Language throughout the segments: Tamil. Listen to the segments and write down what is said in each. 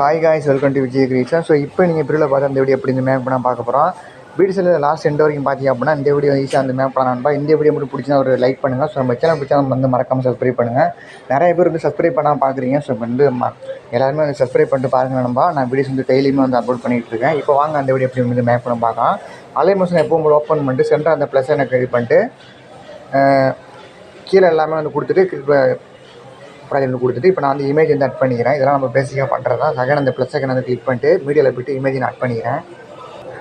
Hi guys, welcome to Vijay creation. So இப்போ நீங்கள் இப்படியில் பார்த்து அந்த வீடியோ எப்படி இந்த மேப் பண்ணால் பார்க்க போகிறோம். வீடியோஸில் லாஸ்ட் எண்ட் வரைக்கும் பார்த்தீங்க அப்படின்னா இந்த வீடியோ ஈஸியாக அந்த மேப் பண்ணான்பா. இந்த வீடியோ மட்டும் பிடிச்சினா ஒரு லைக் பண்ணுங்கள். ஸோ நம்ம சேனல் பிடிச்சா வந்து மறக்காமல் சப்ஸ்கிரைப் பண்ணுங்கள். நிறைய பேர் வந்து சப்ஸ்கிரைப் பண்ணாமல் பார்க்குறீங்க. ஸோ வந்து எல்லாருமே வந்து சப்ஸ்கிரைப் பண்ணிட்டு பாருங்கள் நண்பா. நான் வீடியோஸ் வந்து டெய்லியுமே வந்து அப்லோட் பண்ணிகிட்டு இருக்கேன். இப்போ வாங்க அந்த வீடியோ எப்படி வந்து மேப் பண்ண பார்க்கலாம். அலைமோஷன் எப்பவும் போல் ஓப்பன் பண்ணிட்டு சென்டர் அந்த ப்ளஸ் எனக்கு ரெடி பண்ணிட்டு கீழே எல்லாமே வந்து கொடுத்துட்டு ப்ராஜெக்ட் கொடுத்துட்டு இப்போ நான் வந்து இமேஜ் வந்து ஆட் பண்ணிக்கிறேன். இதெல்லாம் நம்ம பேசிக்காக பண்ணுறது தான். செகண்ட் அந்த ப்ளஸ் செகண்ட் வந்து கிளிக் பண்ணிட்டு மீடியாவில் போய்ட்டு இமேஜ் ஆட் பண்ணிக்கிறேன்.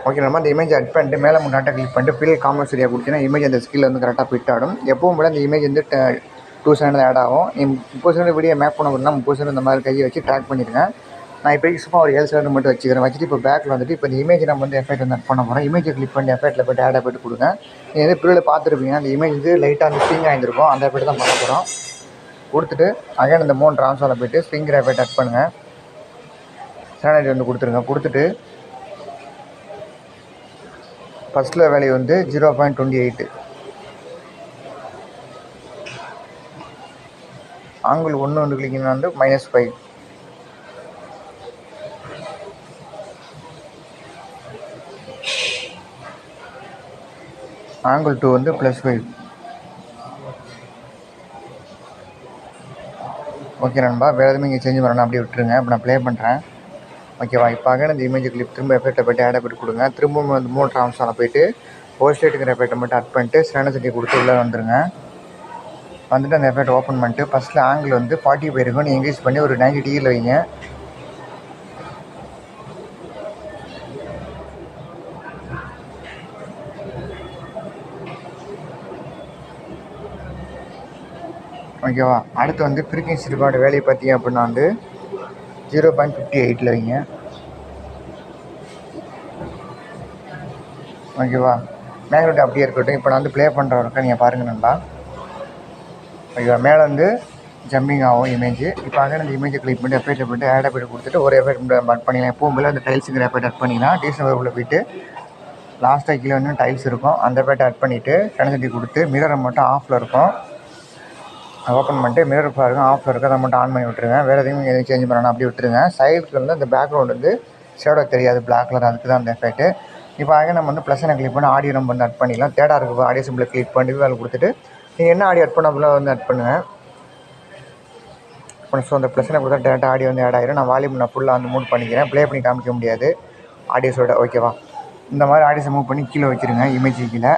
ஓகே, நம்ம அந்த இமேஜ் ஆட் பண்ணிட்டு மேலே முன்னாட்டை கிளிக் பண்ணிட்டு ஃபில் காமர்ஸ் ஏரியா கொடுத்தீங்கன்னா இமேஜ் அந்த ஸ்கில் வந்து கரெக்டாக ஃபிட் ஆகும். எப்பவும் போல அந்த இமேஜ் வந்து 2 செகண்ட் ஆட் ஆகும். 30 செகண்ட் வீடியோ மேப் பண்ண அப்படின்னா 30 செகண்ட் இந்த மாதிரி கையை வச்சு ட்ராக் பண்ணிடுங்க. நான் இப்போ சும்மா ஒரு 7 செகண்ட் மட்டும் வச்சுக்கிறேன். வச்சுட்டு இப்போ பேக்கில் வந்துட்டு இப்போ இந்த இமேஜ் நம்ம வந்து எஃபெக்ட் வந்து ஆட் பண்ண போகிறோம். இமேஜை கிளிக் பண்ணி எஃபெக்ட்டில் போய்ட்டு ஆட் எஃபெக்ட் கொடுங்க. நீங்கள் வந்து பிரிவில் பார்த்துருப்பீங்க, அந்த இமேஜ் வந்து லைட்டாக அந்த ஸ்விங் ஆகிருக்கும். அந்த எஃபெக்ட் தான் பண்ண போகிறோம். கொடுத்துட்டு அகைன் இந்த 3 ட்ரான்ஸ்ஃபாரில் போய்ட்டு ஸ்ப்ரிங் எஃபெக்ட் ஆட் பண்ணுங்கள். சேனல் வந்து கொடுத்துருங்க. கொடுத்துட்டு ஃபஸ்ட்டில் வேல்யூ வந்து 0.28, ஆங்கிள் 1 வந்து கிளிக்கிங்கன்னா வந்து -5, ஆங்கிள் 2 வந்து +5. ஓகே நண்பா, வேறு எதுவுமே இங்கே சேஞ்ச் பண்ணணும், அப்படியே விட்டுருங்க. இப்போ நான் ப்ளே பண்ணுறேன். ஓகேவா, இப்போ அகைன் இந்த இமேஜ் கிளிப் திரும்ப எஃபெக்ட்டை போய்ட்டு ஆட் எஃபெக்ட் கொடுங்க. திரும்பவும் வந்து 3 ட்ரான்ஸ்ஃபாரில் போய்ட்டு ஓவர்ஸ்டேட்டுங்கிற எஃபெக்ட்டை மட்டும் ஆட் பண்ணிட்டு ஸ்டாண்டர்ட் கொடுத்து உள்ளே வந்துடுங்க. வந்துட்டு அந்த எஃபெக்ட் ஓப்பன் பண்ணிட்டு ஃபஸ்ட்டில் ஆங்கிள் வந்து 45 இருக்கும். நீங்கள் இன்க்ரீஸ் பண்ணி ஒரு 90 டிகிரியில் வைங்க. ஓகேவா, அடுத்து வந்து ஃப்ரீக்வன்சி ரெக்கார்டு வேலையை பார்த்தீங்க அப்படின்னா வந்து 0.58 வைங்க. ஓகேவா, மேக்னெட் அப்படியே இருக்கட்டும். இப்போ நான் வந்து ப்ளே பண்ணுற வரைக்கும் நீங்கள் பாருங்கள் நண்பா. ஓகேவா, மேலே வந்து ஜம்பிங் ஆகும் இமேஜ். இப்போ அகைன் அந்த இமேஜை கிளிக் பண்ணி எஃபெக்ட்டில் போய்ட்டு ஆட் எஃபெக்ட் கொடுத்துட்டு ஒரு எஃபெக்ட் ஆட் பண்ணிக்கலாம். எப்பவும் போல் அந்த டைல்ஸுங்கிற எஃபெக்ட் ஆட் பண்ணிங்கன்னா டீசல் உள்ள போய்ட்டு லாஸ்ட்டாக கீழே வந்து டைல்ஸ் இருக்கும். அந்த எஃபெக்ட் ஆட் பண்ணிவிட்டு ஸ்டாண்டர்ட் கொடுத்து மிரரை மட்டும் ஆஃபில் இருக்கும் ஓப்பன் பண்ணிட்டு மிரர் பாருங்கள் ஆஃபில் இருக்குது, அதை மட்டும் ஆன் பண்ணி விட்டுருங்க. வேறு எதுவும் சேஞ்ச் பண்ணணும், அப்படி விட்டுருங்க. சைடுக்கு வந்து அந்த பேக்ரவுண்ட் வந்து ஷேடோ தெரியாது, பிளாக் கலர், அதுக்கு தான் அந்த எஃபெக்ட். இப்போ ஆக நம்ம வந்து ப்ளஸ் கிளிக் பண்ணி ஆடியோ நம்ம வந்து ஆட் பண்ணிக்கலாம். தேடாக இருக்குது ஆடியோ சிம்பிளை கிளிக் பண்ணி வேலை கொடுத்துட்டு நீங்கள் என்ன ஆடியோ ஆட் பண்ண வந்து ஆட் பண்ணுங்கள். இப்போ ஸோ அந்த ப்ளஸ் கொடுத்தா டேரெக்டாக ஆடியோ வந்து ஆட் ஆகிடும். நான் வால்யூம் நான் ஃபுல்லாக வந்து மூவ் பண்ணிக்கிறேன். ப்ளே பண்ணி காமிக்க முடியாது ஆடியோஸோட. ஓகேவா, இந்த மாதிரி ஆடியோஸை மூவ் பண்ணி கீழே வச்சுருங்க, இமேஜ் கீழே.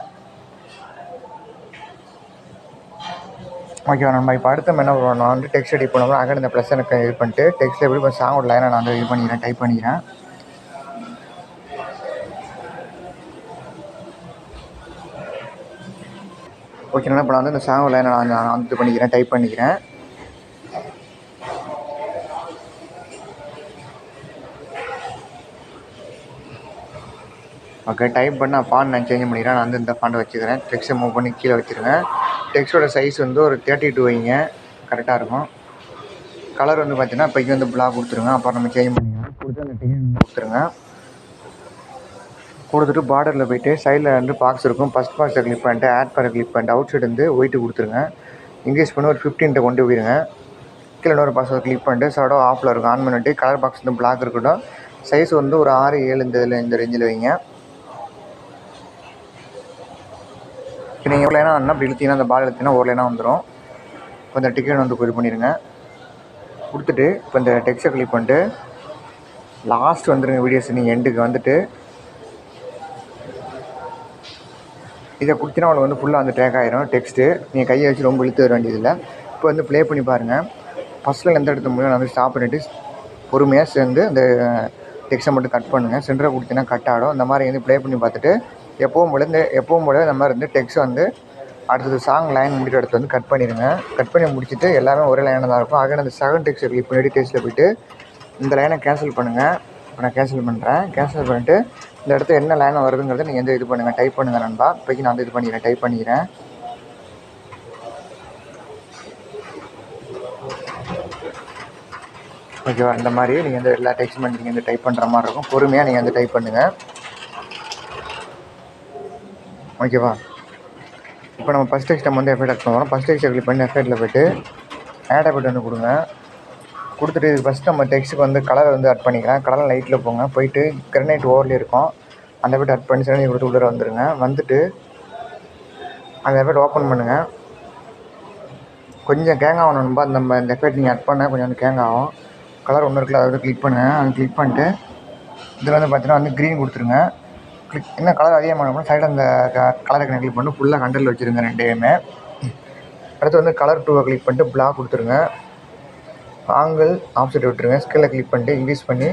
ஓகேவா, நம்ம இப்போ அடுத்த என்ன பண்ணுவோம், நான் வந்து டெக்ஸ்ட் எடிட் பண்ணுவோம். அங்கே இந்த ப்ளஸ் எனக்கு இது பண்ணிட்டு டெக்ஸ்ட்டில் எப்படி இப்போ சாங்கோட லைனை நான் வந்து இது பண்ணிக்கிறேன், டைப் பண்ணிக்கிறேன். ஓகேண்ணா, இப்போ நான் வந்து இந்த சாங்கோட லைனை நான் இது பண்ணிக்கிறேன், டைப் பண்ணிக்கிறேன். ஓகே, டைப் பண்ணால் ஃபாண்ட் நான் சேஞ்ச் பண்ணிக்கிறேன். நான் வந்து இந்த ஃபாண்டை வச்சுக்கிறேன். டெக்ஸ்ட்டை மூவ் பண்ணி கீழே வச்சுருங்க. டெக்ஸ்ட்டோட சைஸ் வந்து ஒரு 32 வைங்க, கரெக்டாக இருக்கும். கலர் வந்து பார்த்தீங்கன்னா இப்போக்கி வந்து பிளாக் கொடுத்துருங்க. அப்புறம் நம்ம சேஞ்ச் பண்ணிக்கலாம். கொடுத்து அந்த டிசைன் கொடுத்துருங்க. கொடுத்துட்டு பார்டரில் போய்ட்டு சைடில் வந்து பாக்ஸ் இருக்கும். ஃபஸ்ட் பாக்ஸை கிளிக் பண்ணிட்டு ஆட் பாரை கிளிக் பண்ணிட்டு அவுட் சைடு வந்து ஒயிட்டு கொடுத்துருங்க. இன்க்ரீஸ் பண்ணி ஒரு 15 கொண்டு போயிருங்க. கீழே இன்னொரு பாக்ஸை கிளிக் பண்ணிட்டு ஷேடோ ஆஃபில் இருக்கும், ஆன் பண்ணிவிட்டு கலர் பாக்ஸ் வந்து பிளாக் இருக்கட்டும். சைஸ் வந்து ஒரு 6, 7 இந்த ரேஞ்சில் வைங்க. இப்போ நீங்கள் ஒரு லைனாக வேணால் அப்படி இழுத்தீங்கன்னா அந்த பால் இழுத்தீங்கன்னா ஒரு லைனாக வந்துடும். இப்போ இந்த டிக்கெட் வந்து இது பண்ணிடுங்க. கொடுத்துட்டு இப்போ இந்த டெக்ஸ்ட்டை கிளிக் பண்ணிட்டு லாஸ்ட் வந்துடுங்க. வீடியோஸ் நீங்கள் எண்டுக்கு வந்துட்டு இதை கொடுத்தீங்கன்னா அவளுக்கு வந்து ஃபுல்லாக வந்து ட்ராக் ஆகிரும் டெக்ஸ்ட்டு. நீங்கள் கையை வச்சு ரொம்ப இழுத்து வர வேண்டியதில்லை. இப்போ வந்து ப்ளே பண்ணி பாருங்கள். ஃபஸ்ட்டில் எந்த இடத்து முடியும் நான் வந்து ஸ்டாப் பண்ணிவிட்டு பொறுமையாக சேர்ந்து அந்த டெக்ஸ்ட்டை மட்டும் கட் பண்ணுங்கள். சென்டரை கொடுத்தீங்கன்னா கட் ஆகிடும். இந்த மாதிரி வந்து ப்ளே பண்ணி பார்த்துட்டு எப்பவும் போல் இந்த மாதிரி வந்து டெக்ஸ்ட் வந்து அடுத்தது சாங் லைன் முடிக்கிற இடத்துல வந்து கட் பண்ணிடுங்க. கட் பண்ணி முடிச்சுட்டு எல்லாமே ஒரே லைனாக தான் இருக்கும். ஆக அந்த செகண்ட் டெக்ஸ்ட்டை கிளிக் பண்ணிவிட்டு டெக்ஸ்ட்டில் போய்ட்டு இந்த லைனை கேன்சல் பண்ணுங்கள். இப்போ நான் கேன்சல் பண்ணுறேன். கேன்சல் பண்ணிவிட்டு இந்த இடத்துல என்ன லைனை வருதுங்கிறத நீங்கள் எந்த இது பண்ணுங்கள், டைப் பண்ணுங்கள் நண்பா. இப்போக்கி நான் வந்து இது பண்ணிக்கிறேன், டைப் பண்ணிக்கிறேன். ஓகேவா, இந்த மாதிரி நீங்கள் வந்து எல்லா டெக்ஸ்ட் பண்ணி நீங்கள் வந்து டைப் பண்ணுற மாதிரி இருக்கும். பொறுமையாக நீங்கள் வந்து டைப் பண்ணுங்கள். ஓகேவா, இப்போ நம்ம ஃபஸ்ட் டெக்ஸ்ட் நம்ம வந்து எஃபெக்ட் ஆட் பண்ணுவோம். ஃபஸ்ட் டெக்ஸ்ட்டை கிளிக் பண்ணி எஃபெக்ட்டில் போய்ட்டு ஆட் எஃபெக்ட் வந்து கொடுங்க. கொடுத்துட்டு இது ஃபஸ்ட்டு நம்ம டெக்ஸ்ட்டுக்கு வந்து கலர் வந்து ஆட் பண்ணிக்கலாம். கலர் லைட்டில் போங்க, போயிட்டு கிரானைட் ஓவர்லே இருக்கும் அந்த எஃபெக்ட் ஆட் பண்ணி சரி கொடுத்து உள்ளே வந்துடுங்க. வந்துட்டு அந்த எஃபெக்ட் ஓப்பன் பண்ணுங்கள். கொஞ்சம் கேங் ஆகணும் நண்பா. நம்ம இந்த எஃபெக்ட் நீங்கள் ஆட் பண்ணால் கொஞ்சம் வந்து கேங் ஆகும். கலர் ஒன்று இருக்குல்ல, அதை வந்து கிளிக் பண்ணுங்கள். அதை கிளிக் பண்ணிட்டு இதில் வந்து பார்த்தீங்கன்னா வந்து க்ரீன் கொடுத்துருங்க. கிளிக் என்ன கலர் அதிகமான சைடில் அந்த கலரை கிளிக் பண்ணி ஃபுல்லாக கண்டரில் வச்சுருங்க ரெண்டையுமே. அடுத்து வந்து கலர் 2 கிளிக் பண்ணிட்டு பிளாக் கொடுத்துருங்க. ஆங்கிள் ஆப்செட் விட்டுருங்க. ஸ்கேலை கிளிக் பண்ணிட்டு இன்க்ரீஸ் பண்ணி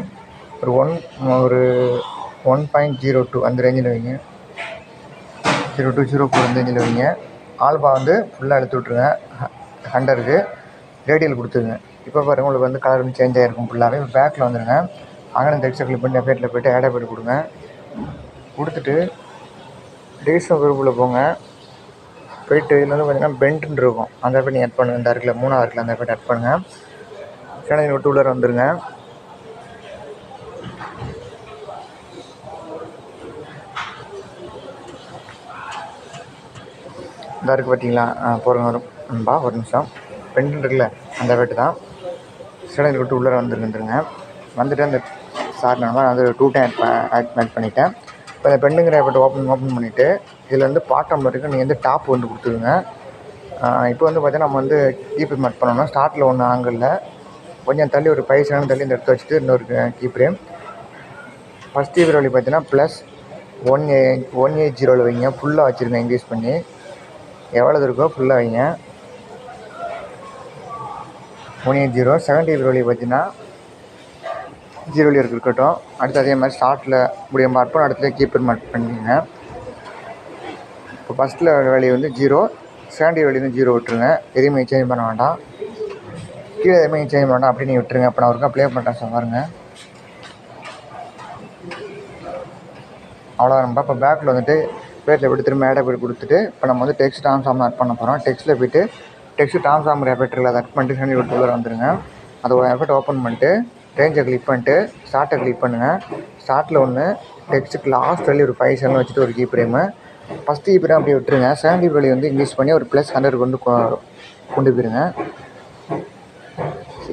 ஒரு 1.02 அந்த ரேஞ்சில் வைங்க. 0204 அந்த ரேஞ்சில் வைங்க. ஆல்பா வந்து ஃபுல்லாக எடுத்து விட்ருங்க. 100க்கு ரேடியல் கொடுத்துருங்க. இப்போ பாருங்கள் உங்களுக்கு வந்து கலர் வந்து சேஞ்ச் ஆகிருக்கும் ஃபுல்லாகவே. பேக்கில் வந்துடுங்க. அங்கே இந்த டெக்ஸ்ட்டை கிளிக் பண்ணி எஃபெக்ட்டில் போய்ட்டு ஆட் எஃபெக்ட் கொடுங்க. கொடுத்துட்டு டிவிஷன் குரூப்பில் போங்க. போய்ட்டு இதில் வந்து பார்த்தீங்கன்னா பென்ட்னு இருக்கும், அந்த எஃபெக்ட் நீங்கள் ஆட் பண்ணுங்கள். இந்த இருக்குல்ல 3ஆவது இருக்குல்ல, அந்த எஃபெக்ட் ஆட் பண்ணுங்கள். சேனல் விட்டு உள்ளே வந்துடுங்க. இந்த இருக்குது பார்த்தீங்களா, போகிறவங்க வரும்பா ஒரு நிமிஷம். பென்ட்னு இருக்குல்ல, அந்த எஃபெக்ட் தான். சேனல் விட்டு உள்ளே வந்துருங்க. வந்துட்டு அந்த நான் வந்து 2 டைம் ஆட் பண்ணிட்டேன். இப்போ இந்த பெண்ணுங்கிற எஃபெக்ட் ஓப்பன் பண்ணிவிட்டு இதில் வந்து பாட்டம் இருக்குது, நீங்கள் வந்து டாப் வந்து கொடுத்துருங்க. இப்போ வந்து பார்த்தீங்கன்னா நம்ம வந்து கீப் மார்க் பண்ணோம்னா ஸ்டார்ட்டில் ஒன்று ஆங்கிளில் கொஞ்சம் தள்ளி ஒரு 5 செகண்ட் தள்ளி இந்த இடத்த வச்சுட்டு இன்னொரு கீப்ரேம். ஃபஸ்ட் கீப்பர் வழி பார்த்தீங்கன்னா +180 வைங்க. ஃபுல்லாக வச்சுருங்க, இன்க்ரீஸ் பண்ணி எவ்வளோ இருக்கோ ஃபுல்லாக வைங்க. 180. செகண்ட் கீப்பர் வழி பார்த்தீங்கன்னா 0 இருக்கட்டும். அடுத்து அதே மாதிரி ஸ்டார்ட்டில் இப்படி மார்க் பண்ண அடுத்தது கீப்பர் மார்க் பண்ணிக்கோங்க. இப்போ ஃபஸ்ட்டில் வேல்யூ வந்து 0, செகண்ட் வேல்யூ வந்து 0 விட்டுருங்க. எதுவுமே சேஞ்ச் பண்ண வேண்டாம், கீழே எதுவுமே சேஞ்ச் பண்ண வேண்டாம், அப்படி நீங்கள் விட்டுருங்க. இப்போ நான் ஒருக்கா ப்ளே பண்ணுறேன் சார் பாருங்க. அவ்வளோதான் நம்ம. இப்போ பேக்கில் வந்துட்டு பேட்டில் போய்ட்டு திரும்ப ஆட் எஃபெக்ட் கொடுத்துட்டு இப்போ நம்ம வந்து டெக்ஸ்ட் ட்ரான்ஸ்ஃபார்ம் ஆட் பண்ண போகிறோம். டெக்ஸ்ட்டில் போய்ட்டு டெக்ஸ்ட் ட்ரான்ஸ்ஃபார்மர் எஃபெக்ட் இருக்குது, அதை ஆட் பண்ணிட்டு சனி விட்டு உள்ளே வந்துடுங்க. அதை ஒரு எஃபெக்ட் ஓப்பன் பண்ணிட்டு ரேஞ்சை கிளிக் பண்ணிட்டு ஸ்டார்ட்டை கிளிக் பண்ணுங்கள். ஸ்டார்ட்டில் ஒன்று டெக்ஸ்ட்டுக்கு லாஸ்ட் வழி ஒரு 5 செகண்ட் வச்சுட்டு ஒரு கீப்ரேமு. ஃபஸ்ட்டு கீப்ரேம் அப்படியே விட்டுருங்க. செகண்ட் கீப் வழி வந்து இன்க்ரீஸ் பண்ணி ஒரு +100 கொண்டு போயிருங்க.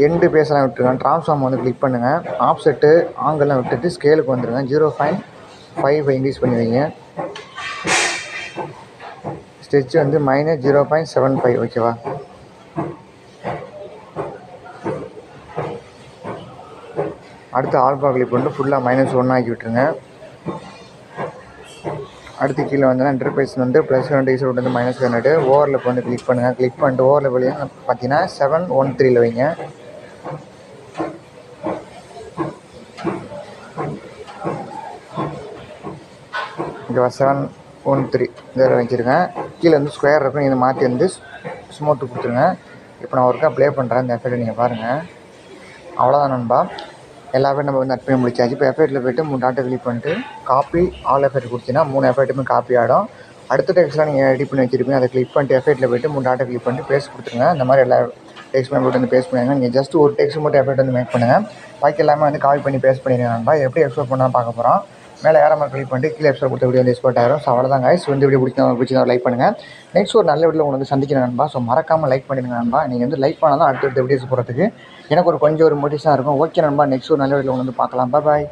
எண்டு பேசலாம் விட்டுருங்க. ட்ரான்ஸ்ஃபார்ம் வந்து கிளிக் பண்ணுங்கள். ஆப்செட்டு ஆங்கிள்லாம் விட்டுட்டு ஸ்கேலுக்கு வந்துடுங்க. 0.5 இன்க்ரீஸ் பண்ணி வைங்க. ஸ்டெச் வந்து -0.75 ஓகேவா. அடுத்து ஆல்பா கிளிக் பண்ணிட்டு ஃபுல்லாக -1 ஆக்கி விட்டுருங்க. அடுத்து கீழே வந்து இன்டர்ஃபேஸ் வந்து +2 ஈஸோட் வந்து -200 ஓவரில் வந்து கிளிக் பண்ணுங்கள். கிளிக் பண்ணிட்டு ஓவரில் வழியாக பார்த்தீங்கன்னா 713 வைங்க. ஓகேவா, 713 இதில் வச்சுருங்க. கீழே வந்து ஸ்கொயர் இருக்கும், இதை மாற்றி வந்து ஸ்மூத்து கொடுத்துருங்க. இப்போ நான் ஒருக்கா ப்ளே பண்ணுறேன், இந்த எஃபெக்ட் நீங்கள் பாருங்கள். அவ்வளோதான் நண்பா, எல்லா எஃபெக்ட் நம்ம வந்து ஆட் பண்ணி முடிச்சாச்சு. இப்போ எஃபெக்ட்டில் போய்ட்டு 3 டாட்டை கிளிக் பண்ணிட்டு காப்பி ஆல் எஃபெக்ட் கொடுத்தீங்கன்னா 3 எஃபெக்ட்டுமே காப்பி ஆகிடும். அடுத்த டெக்ஸ்ட்லாம் நீங்கள் எடிட் பண்ணி வச்சுருப்பீங்க, அதை கிளிக் பண்ணிட்டு எஃபெக்ட்டில் போய்ட்டு 3 டாட்டை கிளிக் பண்ணிட்டு பேஸ்ட் கொடுத்துருங்க. இந்த மாதிரி எல்லா டெக்ஸ்ட் போய்ட்டு வந்து பேஸ்ட் பண்ணுங்க. நீங்கள் ஜஸ்ட் ஒரு டெக்ஸ்ட் மட்டும் எஃபெக்ட் வந்து மேக் பண்ணுங்கள், பாக்கி எல்லாமே வந்து காப்பி பண்ணி பேஸ்ட் பண்ணிடுங்க நண்பா. எப்படி எக்ஸ்போர்ட் பண்ணால் பார்க்க போகிறோம். மேலே ஏற மாதிரி கிளிக் பண்ணிட்டு கீழே எக்ஸ்போர்ட் கொடுத்த வீடியோ வந்து எக்ஸ்போர்ட் ஆயிரும். ஸோ அவ்வளோதான் கைஸ், வந்து வீடியோ பிடிச்சா லைக் பண்ணுங்கள். நெக்ஸ்ட் ஒரு நல்ல வீடியோ உங்களுக்கு வந்து சந்திக்கிறேன் நண்பா. ஸோ மறக்காமல் லைக் பண்ணிடுங்க நண்பா. நீங்கள் வந்து லைக் பண்ணால் தான் அடுத்தடுத்த வீடியோஸ் போகிறதுக்கு எனக்கு கொஞ்சம் ஒரு மோட்டிவேஷனாக இருக்கும். ஓகே நண்பா, நெக்ஸ்ட் ஒரு நல்ல வீடியோ வந்து பார்க்கலாம். பாய்.